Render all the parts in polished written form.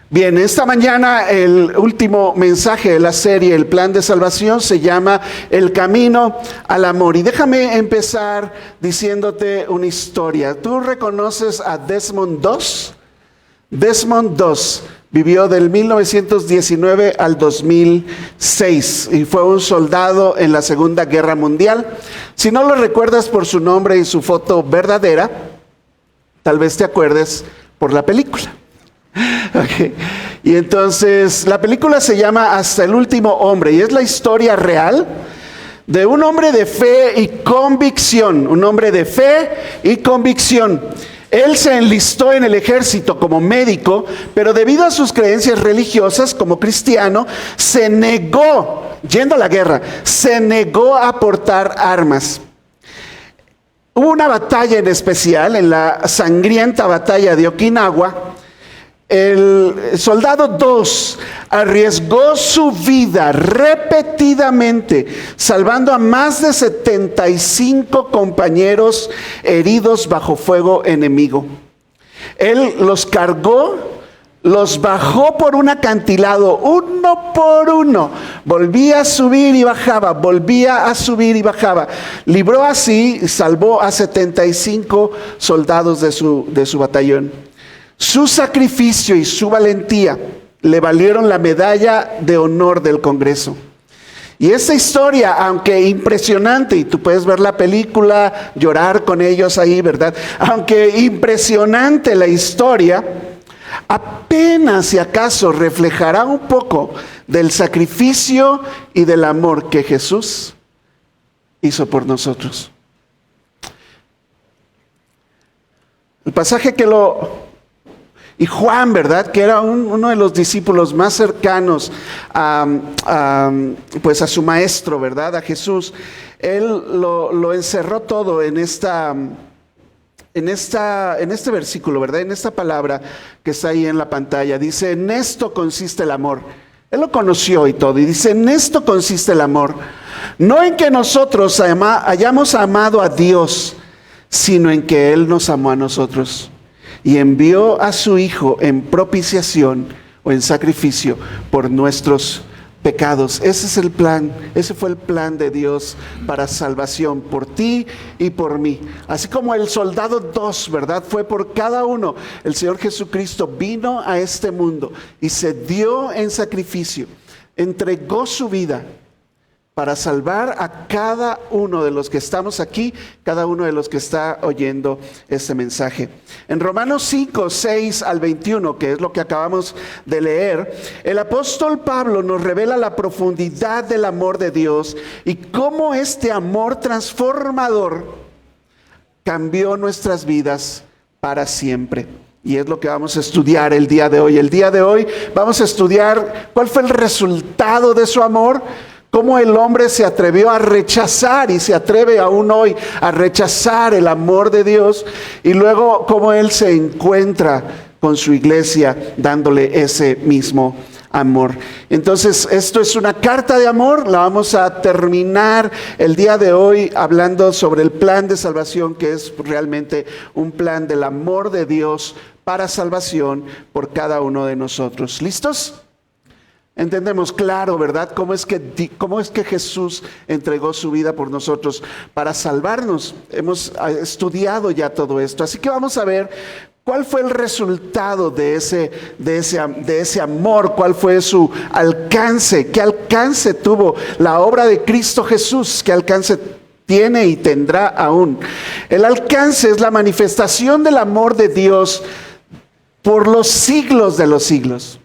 Bien, esta mañana el último mensaje de la serie, el plan de salvación, se llama El camino al amor. Y déjame empezar diciéndote una historia. ¿Tú reconoces a Desmond Doss? Desmond Doss vivió del 1919 al 2006 y fue un soldado en la Segunda Guerra Mundial. Si no lo recuerdas por su nombre y su foto verdadera, tal vez te acuerdes por la película. Okay. Y entonces la película se llama Hasta el último hombre y es la historia real de un hombre de fe y convicción, un hombre de fe y convicción. Él se enlistó en el ejército como médico, pero debido a sus creencias religiosas como cristiano, se negó, yendo a la guerra, se negó a portar armas. Hubo una batalla en especial, en la sangrienta batalla de Okinawa. El soldado Doss arriesgó su vida repetidamente, salvando a más de 75 compañeros heridos bajo fuego enemigo. Él los cargó, los bajó por un acantilado, uno por uno. Volvía a subir y bajaba, volvía a subir y bajaba. Libró así y salvó a 75 soldados de su batallón. Su sacrificio y su valentía le valieron la medalla de honor del Congreso. Y esta historia, aunque impresionante, y tú puedes ver la película, llorar con ellos ahí, ¿verdad? Aunque impresionante la historia, apenas si acaso reflejará un poco del sacrificio y del amor que Jesús hizo por nosotros. El pasaje y Juan, ¿verdad? Que era uno de los discípulos más cercanos a su maestro, ¿verdad? A Jesús. Él lo encerró todo en este versículo, ¿verdad? En esta palabra que está ahí en la pantalla. Dice, en esto consiste el amor. Él lo conoció y todo. Y dice, en esto consiste el amor. No en que nosotros hayamos amado a Dios, sino en que Él nos amó a nosotros. Y envió a su Hijo en propiciación o en sacrificio por nuestros pecados. Ese es el plan, ese fue el plan de Dios para salvación, por ti y por mí. Así como el soldado Doss, ¿verdad? Fue por cada uno. El Señor Jesucristo vino a este mundo y se dio en sacrificio, entregó su vida para salvar a cada uno de los que estamos aquí, cada uno de los que está oyendo este mensaje. En Romanos 5, 6 al 21, que es lo que acabamos de leer, el apóstol Pablo nos revela la profundidad del amor de Dios y cómo este amor transformador cambió nuestras vidas para siempre. Y es lo que vamos a estudiar el día de hoy. El día de hoy vamos a estudiar cuál fue el resultado de su amor, cómo el hombre se atrevió a rechazar y se atreve aún hoy a rechazar el amor de Dios, y luego cómo Él se encuentra con su iglesia dándole ese mismo amor. Entonces, esto es una carta de amor. La vamos a terminar el día de hoy hablando sobre el plan de salvación, que es realmente un plan del amor de Dios para salvación por cada uno de nosotros. ¿Listos? Entendemos claro, ¿verdad? ¿Cómo es que Jesús entregó su vida por nosotros para salvarnos? Hemos estudiado ya todo esto. Así que vamos a ver cuál fue el resultado de ese amor, cuál fue su alcance, qué alcance tuvo la obra de Cristo Jesús, qué alcance tiene y tendrá aún. El alcance es la manifestación del amor de Dios por los siglos de los siglos.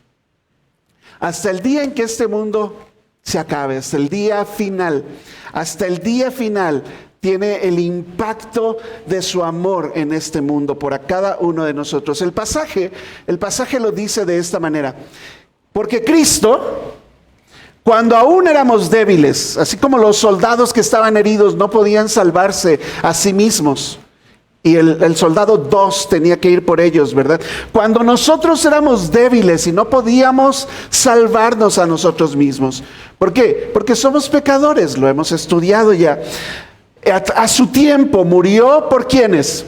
Hasta el día en que este mundo se acabe, hasta el día final tiene el impacto de su amor en este mundo por a cada uno de nosotros. El pasaje lo dice de esta manera: porque Cristo, cuando aún éramos débiles, así como los soldados que estaban heridos no podían salvarse a sí mismos, y el soldado Doss tenía que ir por ellos, ¿verdad? Cuando nosotros éramos débiles y no podíamos salvarnos a nosotros mismos. ¿Por qué? Porque somos pecadores, lo hemos estudiado ya. A su tiempo murió, ¿por quiénes?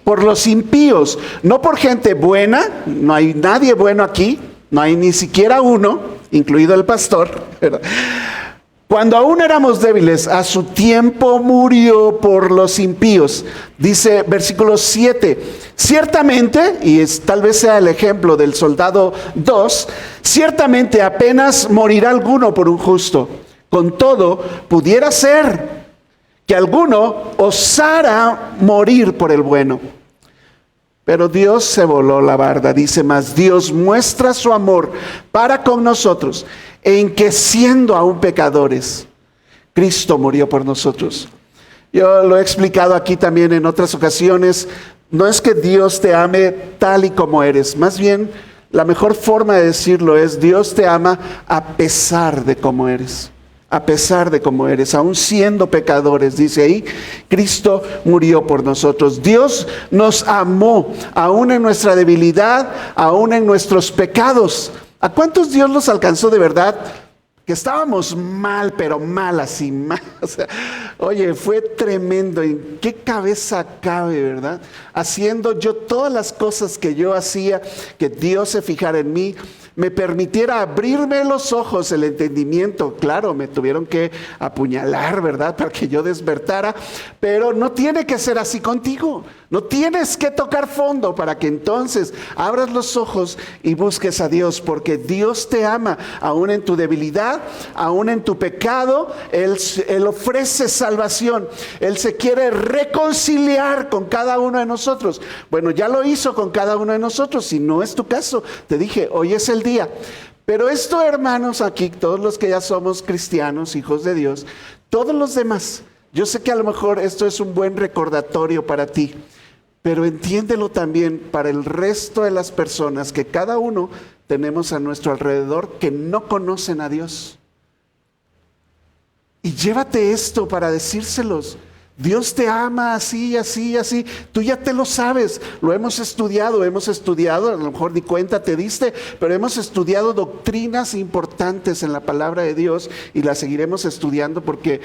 por los impíos, no por gente buena, no hay nadie bueno aquí, no hay ni siquiera uno, incluido el pastor, ¿verdad? Cuando aún éramos débiles, a su tiempo murió por los impíos. Dice versículo 7, ciertamente, y tal vez sea el ejemplo del soldado 2, ciertamente apenas morirá alguno por un justo. Con todo, pudiera ser que alguno osara morir por el bueno. Pero Dios se voló la barda, dice más, Dios muestra su amor para con nosotros, en que siendo aún pecadores, Cristo murió por nosotros. Yo lo he explicado aquí también en otras ocasiones, no es que Dios te ame tal y como eres, más bien la mejor forma de decirlo es, Dios te ama a pesar de cómo eres. A pesar de cómo eres, aún siendo pecadores, dice ahí, Cristo murió por nosotros. Dios nos amó, aún en nuestra debilidad, aún en nuestros pecados. ¿A cuántos Dios los alcanzó de verdad? Que estábamos mal, pero mal así, mal. O sea, oye, fue tremendo. ¿En qué cabeza cabe, verdad? Haciendo yo todas las cosas que yo hacía, que Dios se fijara en mí, me permitiera abrirme los ojos, el entendimiento. Claro, me tuvieron que apuñalar, ¿verdad? Para que yo despertara, pero no tiene que ser así contigo. No tienes que tocar fondo para que entonces abras los ojos y busques a Dios, porque Dios te ama, aún en tu debilidad, aún en tu pecado. Él ofrece salvación. Él se quiere reconciliar con cada uno de nosotros. Bueno, ya lo hizo con cada uno de nosotros. Si no es tu caso, te dije, hoy es el día. Pero esto, hermanos, aquí, todos los que ya somos cristianos, hijos de Dios, todos los demás, yo sé que a lo mejor esto es un buen recordatorio para ti, pero entiéndelo también para el resto de las personas que cada uno tenemos a nuestro alrededor que no conocen a Dios. Y llévate esto para decírselos. Dios te ama así, así, así. Tú ya te lo sabes, lo hemos estudiado, a lo mejor ni cuenta te diste, pero hemos estudiado doctrinas importantes en la palabra de Dios y las seguiremos estudiando porque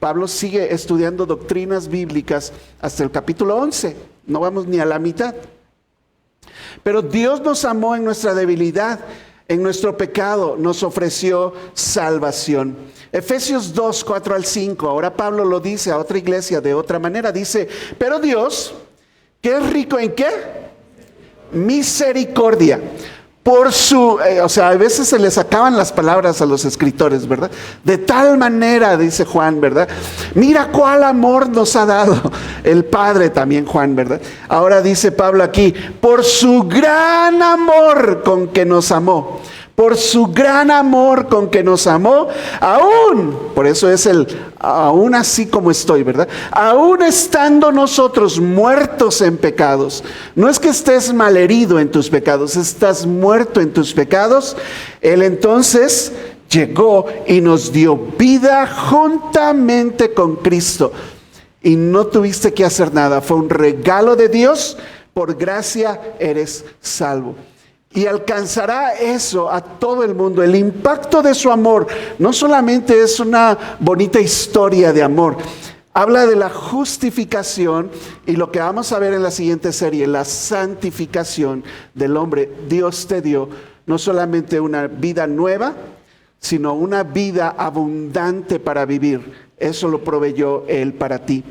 Pablo sigue estudiando doctrinas bíblicas hasta el capítulo 11. No vamos ni a la mitad. Pero Dios nos amó en nuestra debilidad, en nuestro pecado, nos ofreció salvación. Efesios 2, 4 al 5, ahora Pablo lo dice a otra iglesia de otra manera, dice, pero Dios, que es rico en ¿qué? Misericordia. Por su, a veces se les acaban las palabras a los escritores, ¿verdad? De tal manera, dice Juan, ¿verdad? Mira cuál amor nos ha dado el Padre también, Juan, ¿verdad? Ahora dice Pablo aquí, por su gran amor con que nos amó. Por su gran amor con que nos amó, aún, por eso es aún así como estoy, ¿verdad? Aún estando nosotros muertos en pecados, no es que estés malherido en tus pecados, estás muerto en tus pecados, Él entonces llegó y nos dio vida juntamente con Cristo. Y no tuviste que hacer nada, fue un regalo de Dios, por gracia eres salvo. Y alcanzará eso a todo el mundo. El impacto de su amor no solamente es una bonita historia de amor, habla de la justificación y lo que vamos a ver en la siguiente serie, la santificación del hombre. Dios te dio no solamente una vida nueva, sino una vida abundante para vivir. Eso lo proveyó Él para ti.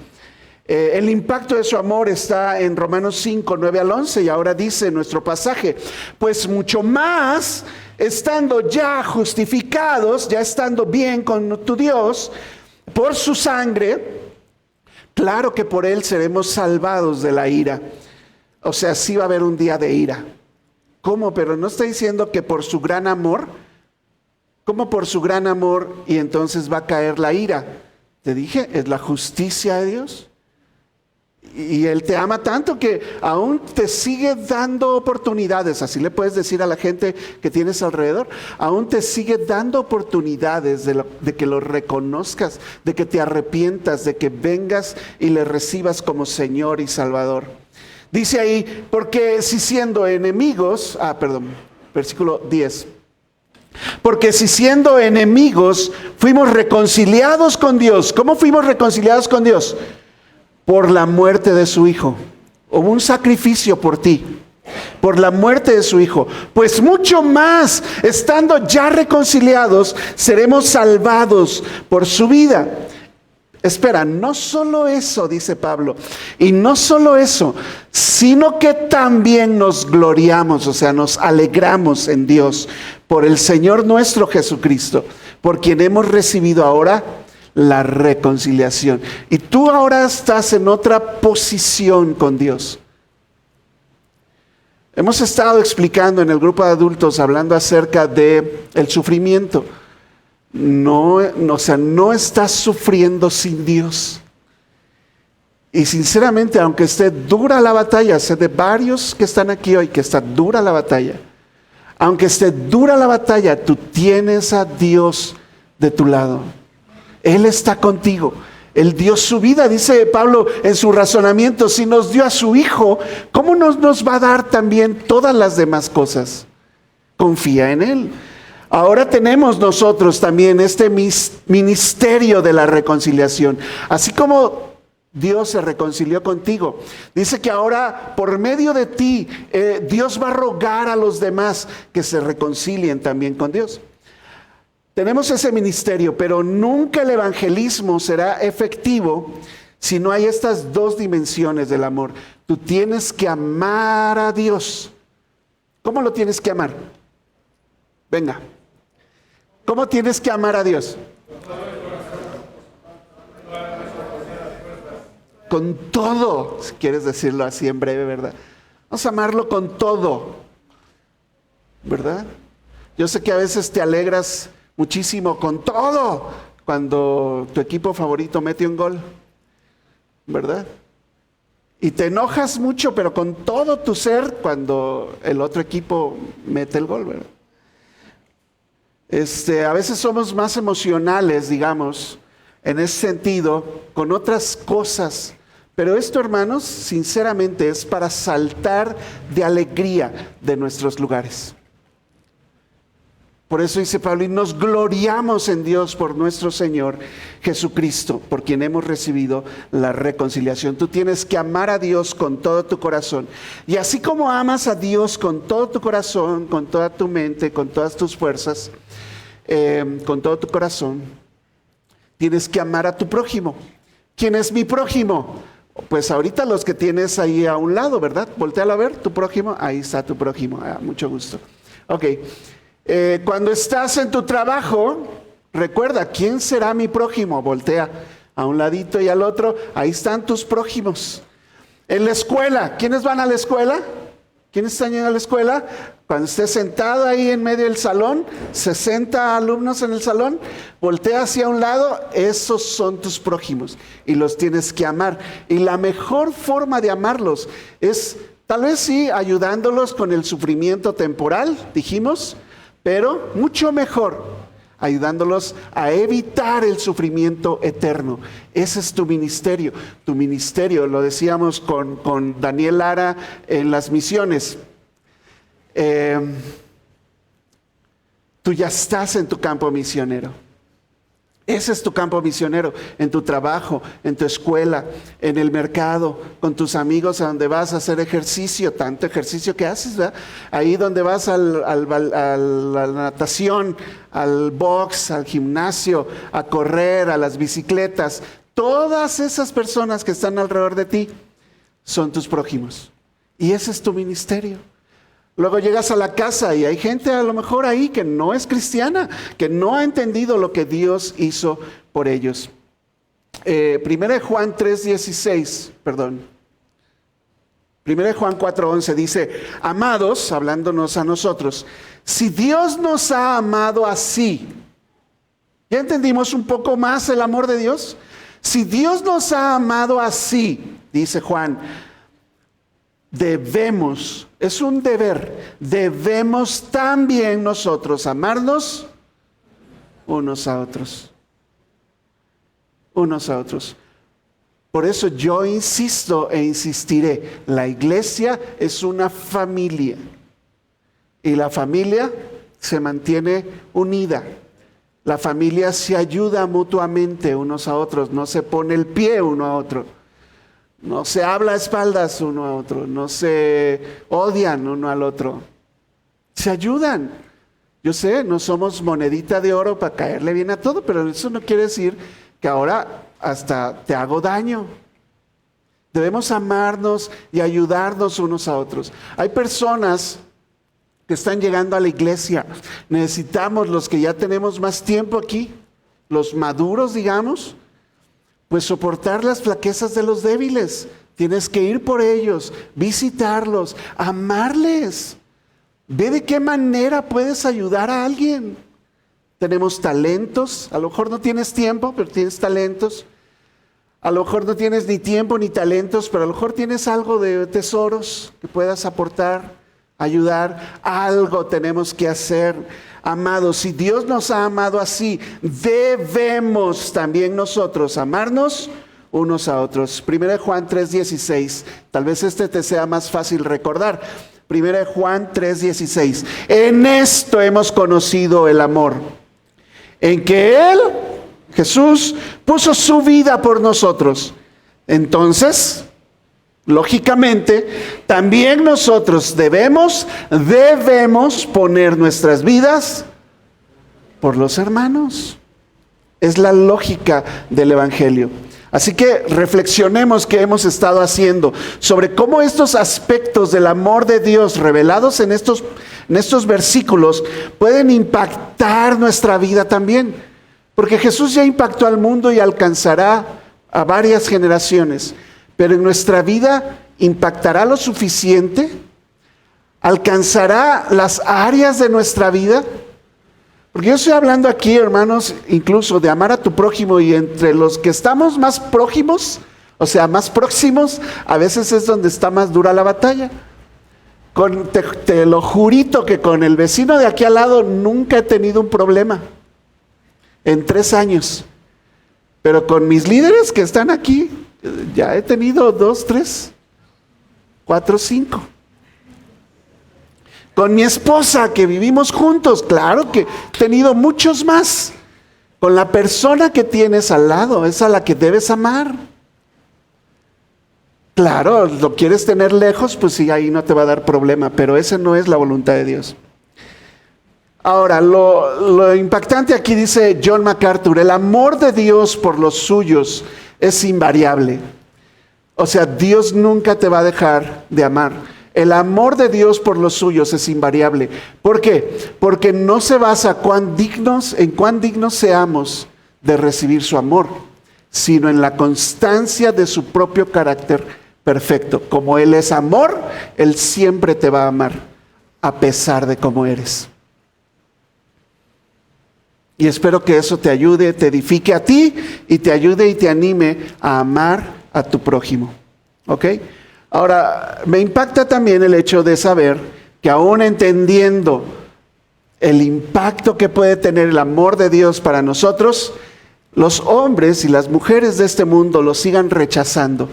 El impacto de su amor está en Romanos 5, 9 al 11 y ahora dice nuestro pasaje, pues mucho más, estando ya justificados, ya estando bien con tu Dios, por su sangre, claro que por Él seremos salvados de la ira. O sea, sí va a haber un día de ira. ¿Cómo? Pero no está diciendo que por su gran amor. ¿Cómo por su gran amor y entonces va a caer la ira? Te dije, es la justicia de Dios. Y Él te ama tanto que aún te sigue dando oportunidades. Así le puedes decir a la gente que tienes alrededor. Aún te sigue dando oportunidades de que lo reconozcas, de que te arrepientas, de que vengas y le recibas como Señor y Salvador. Dice ahí, porque si siendo enemigos, versículo 10. Porque si siendo enemigos fuimos reconciliados con Dios. ¿Cómo fuimos reconciliados con Dios? Por la muerte de su Hijo. hubo un sacrificio por ti, por la muerte de su Hijo, pues mucho más, estando ya reconciliados, seremos salvados por su vida. Espera, no solo eso, dice Pablo, y no solo eso, sino que también nos gloriamos, o sea, nos alegramos en Dios por el Señor nuestro Jesucristo, por quien hemos recibido ahora la reconciliación. Y tú ahora estás en otra posición con Dios. Hemos estado explicando en el grupo de adultos, hablando acerca de el sufrimiento. No estás sufriendo sin Dios. Y sinceramente, aunque esté dura la batalla, sé de varios que están aquí hoy que está dura la batalla. Aunque esté dura la batalla, tú tienes a Dios de tu lado. Él está contigo. Él dio su vida, dice Pablo en su razonamiento. Si nos dio a su Hijo, ¿cómo nos va a dar también todas las demás cosas? Confía en Él. Ahora tenemos nosotros también este ministerio de la reconciliación. Así como Dios se reconcilió contigo, dice que ahora por medio de ti Dios va a rogar a los demás que se reconcilien también con Dios. Tenemos ese ministerio, pero nunca el evangelismo será efectivo si no hay estas dos dimensiones del amor. Tú tienes que amar a Dios. ¿Cómo lo tienes que amar? Venga. ¿Cómo tienes que amar a Dios? Con todo, si quieres decirlo así en breve, ¿verdad? Vamos a amarlo con todo, ¿verdad? Yo sé que a veces te alegras muchísimo con todo cuando tu equipo favorito mete un gol, ¿verdad? Y te enojas mucho, pero con todo tu ser cuando el otro equipo mete el gol, ¿verdad? A veces somos más emocionales, digamos, en ese sentido, con otras cosas. Pero esto, hermanos, sinceramente es para saltar de alegría de nuestros lugares. Por eso dice Pablo, y nos gloriamos en Dios por nuestro Señor Jesucristo, por quien hemos recibido la reconciliación. Tú tienes que amar a Dios con todo tu corazón. Y así como amas a Dios con todo tu corazón, con toda tu mente, con todas tus fuerzas, con todo tu corazón, tienes que amar a tu prójimo. ¿Quién es mi prójimo? Pues ahorita los que tienes ahí a un lado, ¿verdad? Voltéalo a ver, tu prójimo, ahí está tu prójimo, mucho gusto. Ok, cuando estás en tu trabajo, recuerda, ¿quién será mi prójimo? Voltea a un ladito y al otro, ahí están tus prójimos. En la escuela, ¿quiénes van a la escuela? ¿Quiénes están yendo a la escuela? Cuando estés sentado ahí en medio del salón, 60 alumnos en el salón, voltea hacia un lado, esos son tus prójimos y los tienes que amar. Y la mejor forma de amarlos es, tal vez sí, ayudándolos con el sufrimiento temporal, dijimos, pero mucho mejor ayudándolos a evitar el sufrimiento eterno. Ese es tu ministerio. Tu ministerio, lo decíamos con Daniel Lara en las misiones. Tú ya estás en tu campo misionero. Ese es tu campo misionero, en tu trabajo, en tu escuela, en el mercado, con tus amigos a donde vas a hacer ejercicio, tanto ejercicio que haces, ¿verdad? Ahí donde vas a la natación, al box, al gimnasio, a correr, a las bicicletas. Todas esas personas que están alrededor de ti son tus prójimos. Y ese es tu ministerio. Luego llegas a la casa y hay gente a lo mejor ahí que no es cristiana, que no ha entendido lo que Dios hizo por ellos. Primera de Juan 3:16, perdón. Primera de Juan 4:11 dice, amados, hablándonos a nosotros, si Dios nos ha amado así, ¿ya entendimos un poco más el amor de Dios? Si Dios nos ha amado así, dice Juan, debemos, es un deber, debemos también nosotros amarnos unos a otros. Unos a otros. Por eso yo insisto e insistiré, la iglesia es una familia y la familia se mantiene unida. La familia se ayuda mutuamente unos a otros, no se pone el pie uno a otro. no se habla a espaldas uno a otro, no se odian uno al otro, se ayudan. Yo sé, no somos monedita de oro para caerle bien a todo, pero eso no quiere decir que ahora hasta te hago daño. Debemos amarnos y ayudarnos unos a otros. Hay personas que están llegando a la iglesia. Necesitamos, los que ya tenemos más tiempo aquí, los maduros, digamos, pues soportar las flaquezas de los débiles. Tienes que ir por ellos, visitarlos, amarles. Ve de qué manera puedes ayudar a alguien. Tenemos talentos, a lo mejor no tienes tiempo, pero tienes talentos. A lo mejor no tienes ni tiempo ni talentos, pero a lo mejor tienes algo de tesoros que puedas aportar, ayudar. Algo tenemos que hacer. Amados, si Dios nos ha amado así, debemos también nosotros amarnos unos a otros. 1 Juan 3:16, tal vez este te sea más fácil recordar. 1 Juan 3:16, en esto hemos conocido el amor, en que Él, Jesús, puso su vida por nosotros. Entonces, lógicamente, también nosotros debemos poner nuestras vidas por los hermanos. Es la lógica del Evangelio. Así que reflexionemos qué hemos estado haciendo sobre cómo estos aspectos del amor de Dios revelados en estos versículos pueden impactar nuestra vida también. Porque Jesús ya impactó al mundo y alcanzará a varias generaciones. Pero en nuestra vida impactará lo suficiente, alcanzará las áreas de nuestra vida. Porque yo estoy hablando aquí, hermanos, incluso de amar a tu prójimo, y entre los que estamos más prójimos, o sea, más próximos, a veces es donde está más dura la batalla. Te lo jurito que con el vecino de aquí al lado nunca he tenido un problema en 3 años. Pero con mis líderes que están aquí, ya he tenido 2, 3, 4, 5. Con mi esposa, que vivimos juntos, claro que he tenido muchos más. Con la persona que tienes al lado, es a la que debes amar. Claro, lo quieres tener lejos, pues sí, ahí no te va a dar problema, pero esa no es la voluntad de Dios. Ahora, lo impactante aquí dice John MacArthur, el amor de Dios por los suyos es invariable. O sea, Dios nunca te va a dejar de amar. El amor de Dios por los suyos es invariable. ¿Por qué? Porque no se basa en cuán dignos seamos de recibir su amor, sino en la constancia de su propio carácter perfecto. Como Él es amor, Él siempre te va a amar, a pesar de cómo eres. Y espero que eso te ayude, te edifique a ti y te ayude y te anime a amar a tu prójimo. ¿Ok? Ahora, me impacta también el hecho de saber que aún entendiendo el impacto que puede tener el amor de Dios para nosotros, los hombres y las mujeres de este mundo lo sigan rechazando.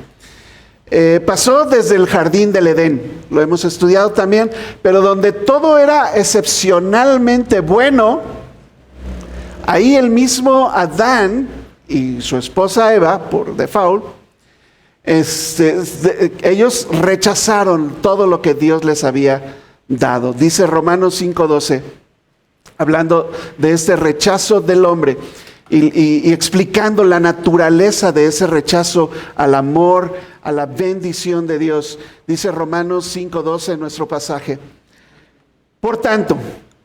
Pasó desde el jardín del Edén, lo hemos estudiado también, pero donde todo era excepcionalmente bueno, ahí el mismo Adán y su esposa Eva, por default, ellos rechazaron todo lo que Dios les había dado. Dice Romanos 5:12, hablando de este rechazo del hombre y explicando la naturaleza de ese rechazo al amor, a la bendición de Dios. Dice Romanos 5:12 en nuestro pasaje. Por tanto,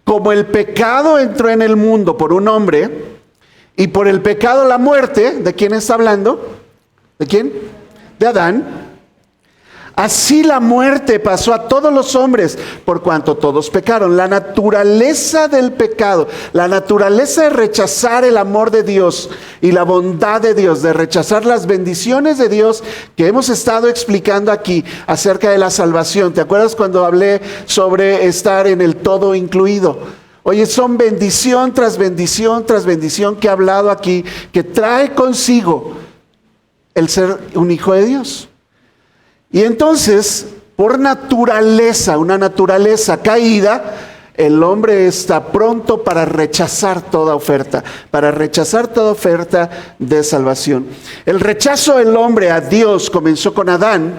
como el pecado entró en el mundo por un hombre, y por el pecado la muerte, ¿de quién está hablando? ¿De quién? De Adán. Así la muerte pasó a todos los hombres, por cuanto todos pecaron. La naturaleza del pecado, la naturaleza de rechazar el amor de Dios y la bondad de Dios, de rechazar las bendiciones de Dios que hemos estado explicando aquí acerca de la salvación. ¿Te acuerdas cuando hablé sobre estar en el todo incluido? Oye, son bendición tras bendición tras bendición que he hablado aquí, que trae consigo el ser un hijo de Dios. Y entonces, por naturaleza, una naturaleza caída, el hombre está pronto para rechazar toda oferta de salvación. El rechazo del hombre a Dios comenzó con Adán,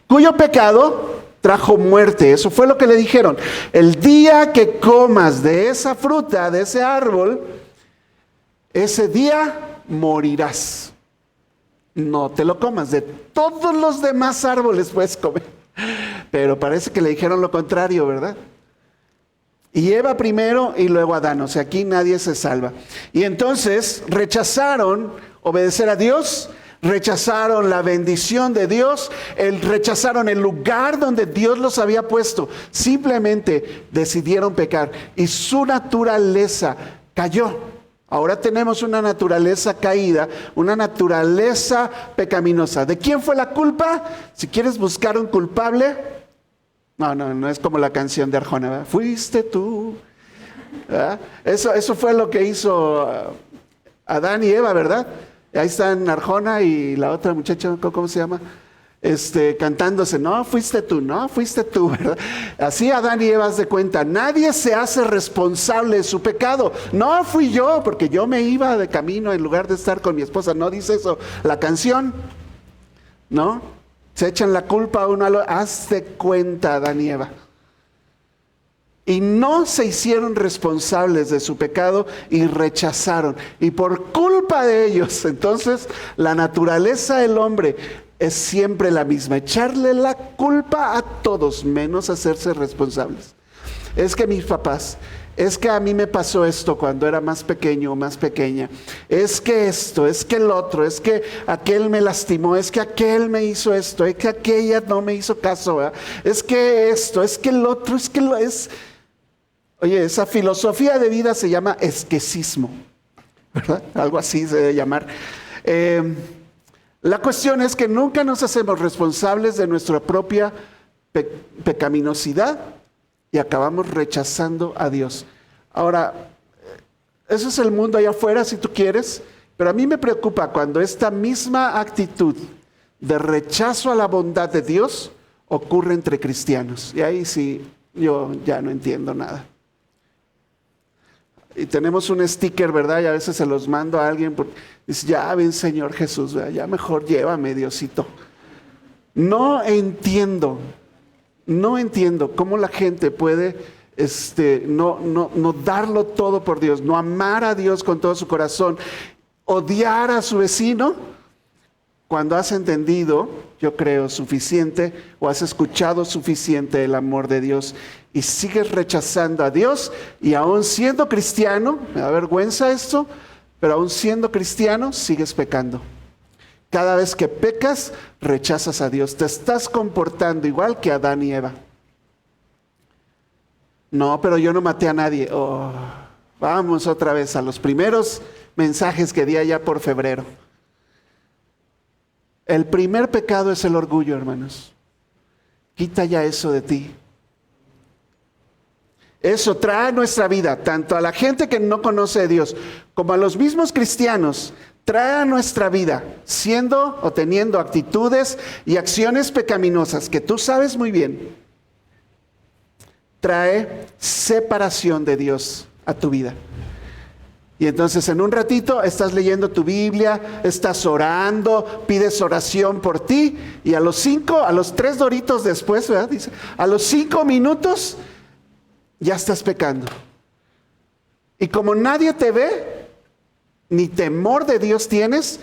cuyo pecado trajo muerte. Eso fue lo que le dijeron. El día que comas de esa fruta, de ese árbol, ese día morirás. No te lo comas, de todos los demás árboles puedes comer. Pero parece que le dijeron lo contrario, ¿verdad? Y Eva primero y luego Adán, o sea, aquí nadie se salva. Y entonces rechazaron obedecer a Dios, rechazaron la bendición de Dios, rechazaron el lugar donde Dios los había puesto. Simplemente decidieron pecar y su naturaleza cayó. Ahora tenemos una naturaleza caída, una naturaleza pecaminosa. ¿De quién fue la culpa? Si quieres buscar un culpable, no es como la canción de Arjona, ¿verdad? Fuiste tú. ¿Verdad? Eso fue lo que hizo Adán y Eva, ¿verdad? Ahí están Arjona y la otra muchacha, ¿cómo se llama? Cantándose, no fuiste tú, ¿verdad? Así Adán y Eva, haz de cuenta, nadie se hace responsable de su pecado. No fui yo, porque yo me iba de camino en lugar de estar con mi esposa. No dice eso la canción, ¿no? Se echan la culpa a uno al otro. Haz de cuenta, Adán y Eva. Y no se hicieron responsables de su pecado y rechazaron. Y por culpa de ellos, entonces, la naturaleza del hombre es siempre la misma, echarle la culpa a todos, menos hacerse responsables. Es que mis papás, es que a mí me pasó esto cuando era más pequeño o más pequeña, es que esto, es que el otro, es que aquel me lastimó, es que aquel me hizo esto, es que aquella no me hizo caso, ¿verdad? Es que esto, es que el otro, es que lo es. Oye, esa filosofía de vida se llama esquecismo, ¿verdad? Algo así se debe llamar. La cuestión es que nunca nos hacemos responsables de nuestra propia pecaminosidad y acabamos rechazando a Dios. Ahora, eso es el mundo allá afuera si tú quieres, pero a mí me preocupa cuando esta misma actitud de rechazo a la bondad de Dios ocurre entre cristianos. Y ahí sí, yo ya no entiendo nada. Y tenemos un sticker, ¿verdad? Y a veces se los mando a alguien porque dice, ya ven Señor Jesús, ¿verdad? Ya mejor llévame, Diosito. No entiendo cómo la gente puede no darlo todo por Dios, no amar a Dios con todo su corazón, odiar a su vecino, cuando has entendido, yo creo, suficiente o has escuchado suficiente el amor de Dios y sigues rechazando a Dios y aún siendo cristiano, me da vergüenza esto, pero aún siendo cristiano sigues pecando. Cada vez que pecas, rechazas a Dios. Te estás comportando igual que Adán y Eva. No, pero yo no maté a nadie. Oh, vamos otra vez a los primeros mensajes que di allá por febrero. El primer pecado es el orgullo, hermanos. Quita ya eso de ti. Eso trae a nuestra vida, tanto a la gente que no conoce a Dios, como a los mismos cristianos, trae a nuestra vida, siendo o teniendo actitudes y acciones pecaminosas, que tú sabes muy bien, trae separación de Dios a tu vida. Y entonces en un ratito estás leyendo tu Biblia, estás orando, pides oración por ti, y a los 3 doritos después, ¿verdad? Dice, a los 5 minutos ya estás pecando. Y como nadie te ve, ni temor de Dios tienes,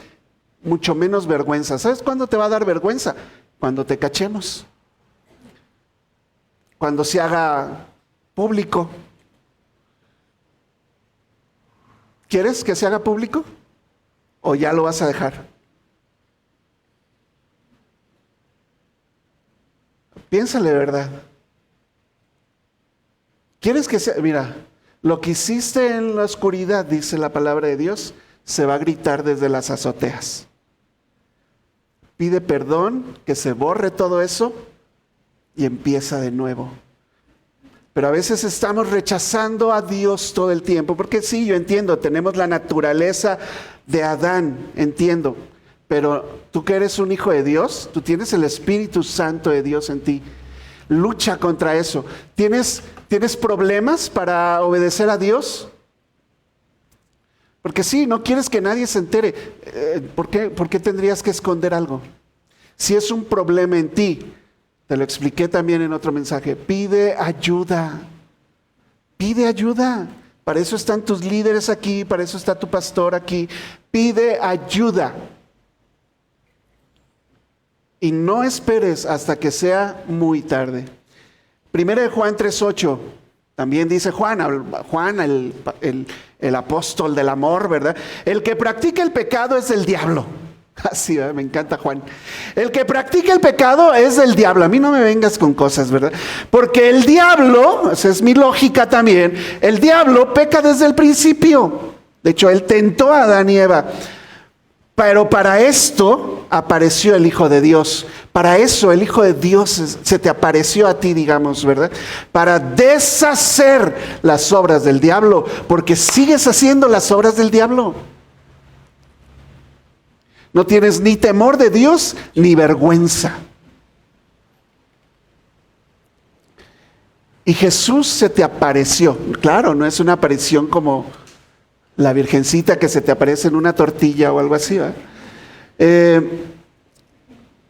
mucho menos vergüenza. ¿Sabes cuándo te va a dar vergüenza? Cuando te cachemos. Cuando se haga público. ¿Quieres que se haga público? ¿O ya lo vas a dejar? Piénsale, ¿verdad? ¿Quieres que sea? Mira, lo que hiciste en la oscuridad, dice la palabra de Dios, se va a gritar desde las azoteas. Pide perdón, que se borre todo eso y empieza de nuevo. Pero a veces estamos rechazando a Dios todo el tiempo, porque sí, yo entiendo, tenemos la naturaleza de Adán, entiendo, pero tú que eres un hijo de Dios, tú tienes el Espíritu Santo de Dios en ti. Lucha contra eso. ¿Tienes problemas para obedecer a Dios? Porque sí, no quieres que nadie se entere. ¿Por qué tendrías que esconder algo? Si es un problema en ti, te lo expliqué también en otro mensaje, pide ayuda. Pide ayuda. Para eso están tus líderes aquí, para eso está tu pastor aquí. Pide ayuda. Y no esperes hasta que sea muy tarde. Primera de Juan 3:8, también dice Juan, el apóstol del amor, ¿verdad? El que practica el pecado es del diablo. Así, me encanta Juan. El que practica el pecado es del diablo. A mí no me vengas con cosas, ¿verdad? Porque el diablo, esa es mi lógica también, el diablo peca desde el principio. De hecho, él tentó a Adán y Eva. Pero para esto apareció el Hijo de Dios. Para eso el Hijo de Dios se te apareció a ti, digamos, ¿verdad? Para deshacer las obras del diablo, porque sigues haciendo las obras del diablo. No tienes ni temor de Dios ni vergüenza. Y Jesús se te apareció. Claro, no es una aparición como la virgencita que se te aparece en una tortilla o algo así, ¿verdad?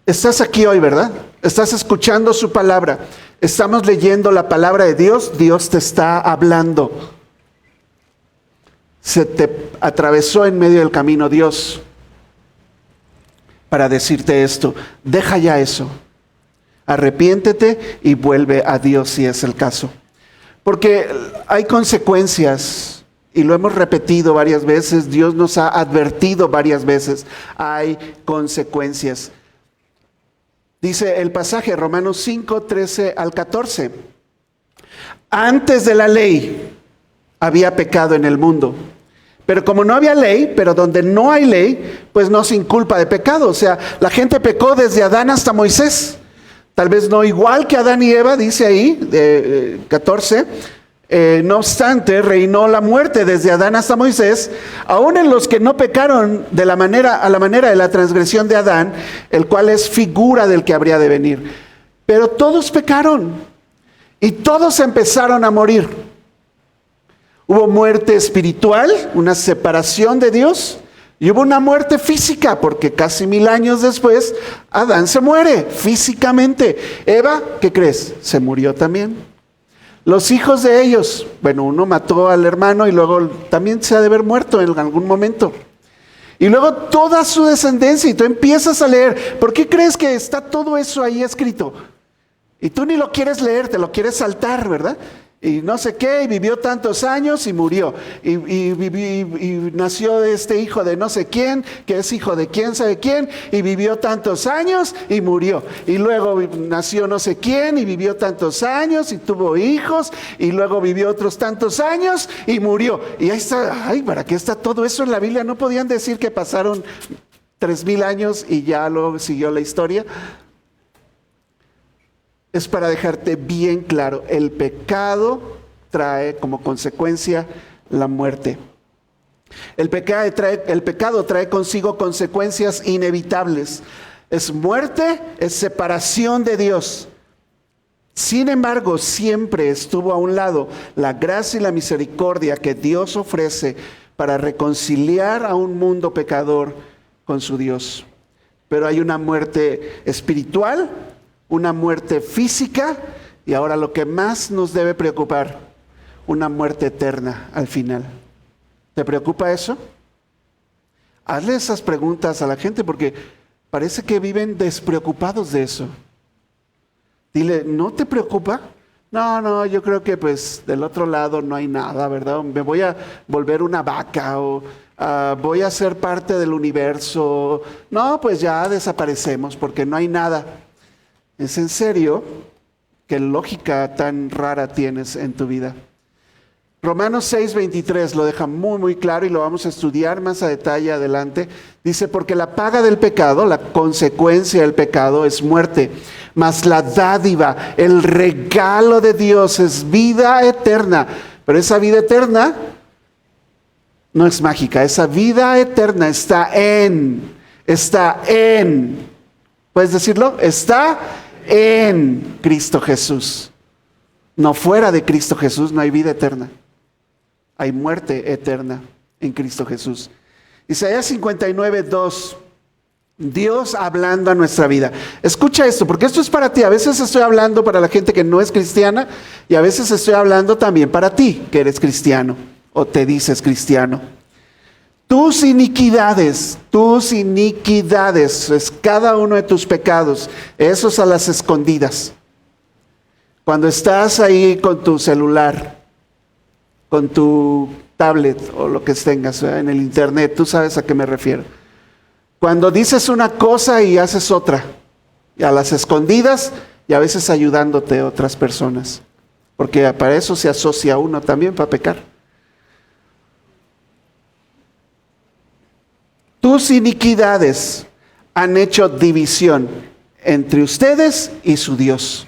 Estás aquí hoy, ¿verdad? Estás escuchando su palabra. Estamos leyendo la palabra de Dios. Dios te está hablando. Se te atravesó en medio del camino Dios para decirte esto. Deja ya eso. Arrepiéntete y vuelve a Dios si es el caso. Porque hay consecuencias, y lo hemos repetido varias veces, Dios nos ha advertido varias veces, hay consecuencias. Dice el pasaje, Romanos 5, 13 al 14. Antes de la ley había pecado en el mundo. Pero como no había ley, pero donde no hay ley, pues no se inculpa de pecado. O sea, la gente pecó desde Adán hasta Moisés. Tal vez no igual que Adán y Eva, dice ahí, 14. No obstante, reinó la muerte desde Adán hasta Moisés, aún en los que no pecaron a la manera de la transgresión de Adán, el cual es figura del que habría de venir. Pero todos pecaron y todos empezaron a morir. Hubo muerte espiritual, una separación de Dios, y hubo una muerte física, porque casi 1000 años después, Adán se muere físicamente. Eva, ¿qué crees? Se murió también. Los hijos de ellos, bueno, uno mató al hermano y luego también se ha de haber muerto en algún momento. Y luego toda su descendencia, y tú empiezas a leer. ¿Por qué crees que está todo eso ahí escrito? Y tú ni lo quieres leer, te lo quieres saltar, ¿verdad? Y no sé qué, y vivió tantos años y murió. Y nació este hijo de no sé quién, que es hijo de quién sabe quién, y vivió tantos años y murió. Y luego nació no sé quién y vivió tantos años y tuvo hijos, y luego vivió otros tantos años y murió. Y ahí está, ay, ¿para qué está todo eso en la Biblia? ¿No podían decir que pasaron 3000 años y ya luego siguió la historia? Es para dejarte bien claro, el pecado trae como consecuencia la muerte. El pecado trae consigo consecuencias inevitables. Es muerte, es separación de Dios. Sin embargo, siempre estuvo a un lado la gracia y la misericordia que Dios ofrece para reconciliar a un mundo pecador con su Dios. Pero hay una muerte espiritual, una muerte física, y ahora lo que más nos debe preocupar, una muerte eterna al final. ¿Te preocupa eso? Hazle esas preguntas a la gente porque parece que viven despreocupados de eso. Dile, ¿no te preocupa? No, yo creo que pues del otro lado no hay nada, ¿verdad? Me voy a volver una vaca o voy a ser parte del universo. No, pues ya desaparecemos porque no hay nada. ¿Es en serio? ¿Qué lógica tan rara tienes en tu vida? Romanos 6:23 lo deja muy, muy claro y lo vamos a estudiar más a detalle adelante. Dice, porque la paga del pecado, la consecuencia del pecado es muerte, mas la dádiva, el regalo de Dios es vida eterna. Pero esa vida eterna no es mágica, esa vida eterna está en, ¿puedes decirlo? Está en Cristo Jesús. No, fuera de Cristo Jesús no hay vida eterna. Hay muerte eterna en Cristo Jesús. Isaías 59:2. Dios hablando a nuestra vida. Escucha esto, porque esto es para ti. A veces estoy hablando para la gente que no es cristiana y a veces estoy hablando también para ti, que eres cristiano o te dices cristiano. Tus iniquidades, es cada uno de tus pecados, esos a las escondidas. Cuando estás ahí con tu celular, con tu tablet o lo que tengas, ¿verdad? En el internet, tú sabes a qué me refiero. Cuando dices una cosa y haces otra, y a las escondidas y a veces ayudándote a otras personas, porque para eso se asocia uno también, para pecar. Tus iniquidades han hecho división entre ustedes y su Dios.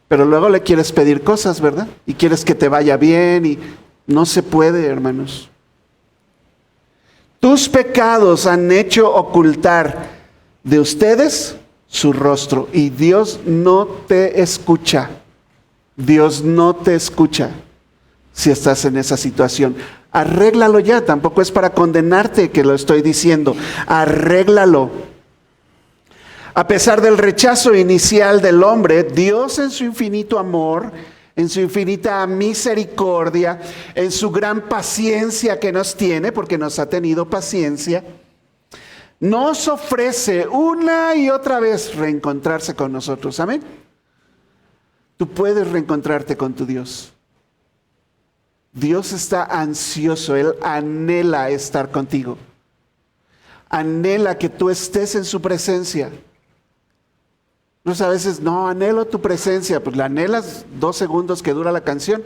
Pero luego le quieres pedir cosas, ¿verdad? Y quieres que te vaya bien y no se puede, hermanos. Tus pecados han hecho ocultar de ustedes su rostro y Dios no te escucha. Dios no te escucha si estás en esa situación. Arréglalo ya, tampoco es para condenarte que lo estoy diciendo. Arréglalo. A pesar del rechazo inicial del hombre, Dios en su infinito amor, en su infinita misericordia, en su gran paciencia que nos tiene, porque nos ha tenido paciencia, nos ofrece una y otra vez reencontrarse con nosotros. Amén. Tú puedes reencontrarte con tu Dios. Dios está ansioso, Él anhela estar contigo. Anhela que tú estés en su presencia. No sé, a veces, no, anhelo tu presencia, pues la anhelas 2 segundos que dura la canción,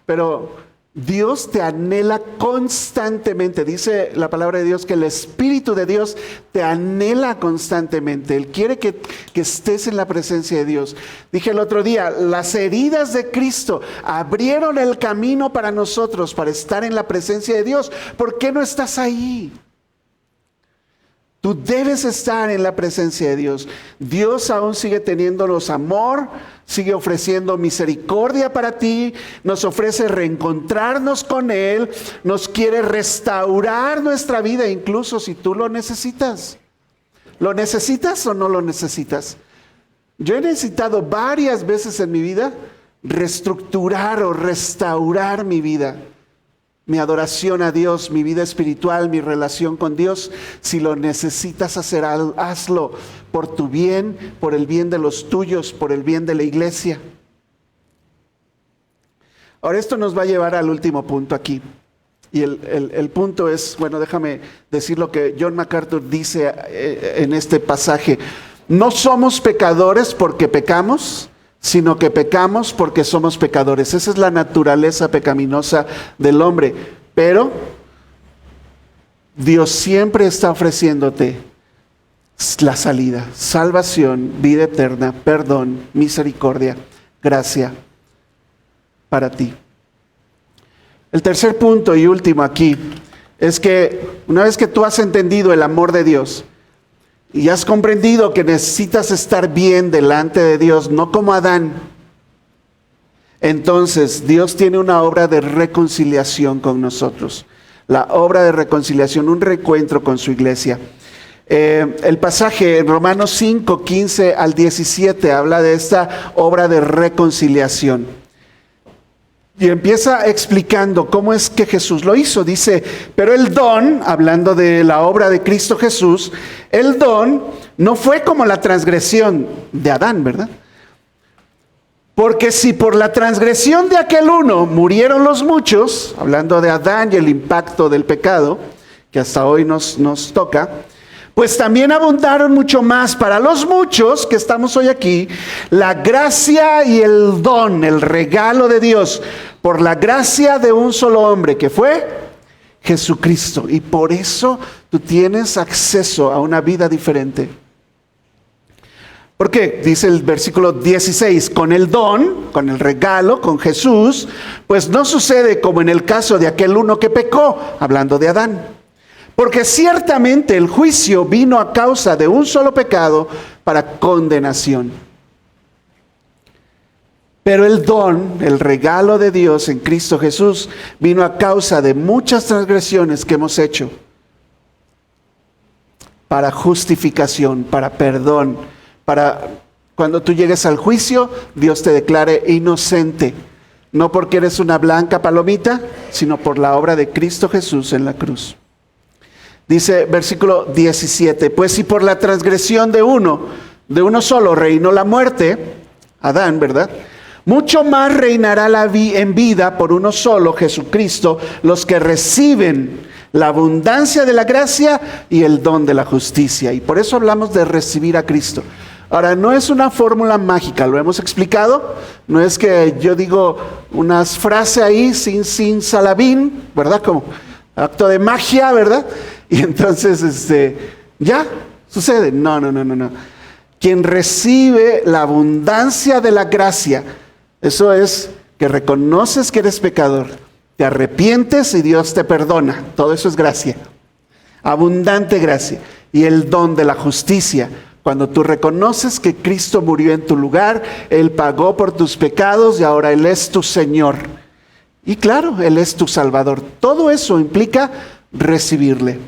pero Dios te anhela constantemente. Dice la palabra de Dios que el Espíritu de Dios te anhela constantemente. Él quiere que estés en la presencia de Dios. Dije el otro día, las heridas de Cristo abrieron el camino para nosotros, para estar en la presencia de Dios. ¿Por qué no estás ahí? Tú debes estar en la presencia de Dios. Dios aún sigue teniéndonos amor, sigue ofreciendo misericordia para ti, nos ofrece reencontrarnos con Él, nos quiere restaurar nuestra vida, incluso si tú lo necesitas. ¿Lo necesitas o no lo necesitas? Yo he necesitado varias veces en mi vida reestructurar o restaurar mi vida. Mi adoración a Dios, mi vida espiritual, mi relación con Dios. Si lo necesitas hacer, hazlo por tu bien, por el bien de los tuyos, por el bien de la iglesia. Ahora esto nos va a llevar al último punto aquí. Y el punto es, bueno, déjame decir lo que John MacArthur dice en este pasaje. No somos pecadores porque pecamos, sino que pecamos porque somos pecadores. Esa es la naturaleza pecaminosa del hombre. Pero Dios siempre está ofreciéndote la salida, salvación, vida eterna, perdón, misericordia, gracia para ti. El tercer punto y último aquí es que una vez que tú has entendido el amor de Dios, y has comprendido que necesitas estar bien delante de Dios, no como Adán, entonces Dios tiene una obra de reconciliación con nosotros. La obra de reconciliación, un reencuentro con su iglesia. El pasaje en Romanos 5, 15 al 17 habla de esta obra de reconciliación. Y empieza explicando cómo es que Jesús lo hizo. Dice, pero el don, hablando de la obra de Cristo Jesús, el don no fue como la transgresión de Adán, ¿verdad? Porque si por la transgresión de aquel uno murieron los muchos, hablando de Adán y el impacto del pecado, que hasta hoy nos toca, pues también abundaron mucho más para los muchos que estamos hoy aquí, la gracia y el don, el regalo de Dios, por la gracia de un solo hombre, que fue Jesucristo. Y por eso tú tienes acceso a una vida diferente. ¿Por qué? Dice el versículo 16, con el don, con el regalo, con Jesús, pues no sucede como en el caso de aquel uno que pecó, hablando de Adán. Porque ciertamente el juicio vino a causa de un solo pecado para condenación. Pero el don, el regalo de Dios en Cristo Jesús, vino a causa de muchas transgresiones que hemos hecho, para justificación, para perdón, para cuando tú llegues al juicio, Dios te declare inocente, no porque eres una blanca palomita, sino por la obra de Cristo Jesús en la cruz. Dice versículo 17, pues si por la transgresión de uno solo reinó la muerte, Adán, ¿verdad? Mucho más reinará en vida por uno solo, Jesucristo, los que reciben la abundancia de la gracia y el don de la justicia. Y por eso hablamos de recibir a Cristo. Ahora, no es una fórmula mágica, lo hemos explicado. No es que yo digo unas frases ahí sin salabín, ¿verdad? Como acto de magia, ¿verdad? Y entonces, ya, sucede. No. Quien recibe la abundancia de la gracia, eso es que reconoces que eres pecador, te arrepientes y Dios te perdona. Todo eso es gracia. Abundante gracia. Y el don de la justicia. Cuando tú reconoces que Cristo murió en tu lugar, Él pagó por tus pecados y ahora Él es tu Señor. Y claro, Él es tu Salvador. Todo eso implica recibirle.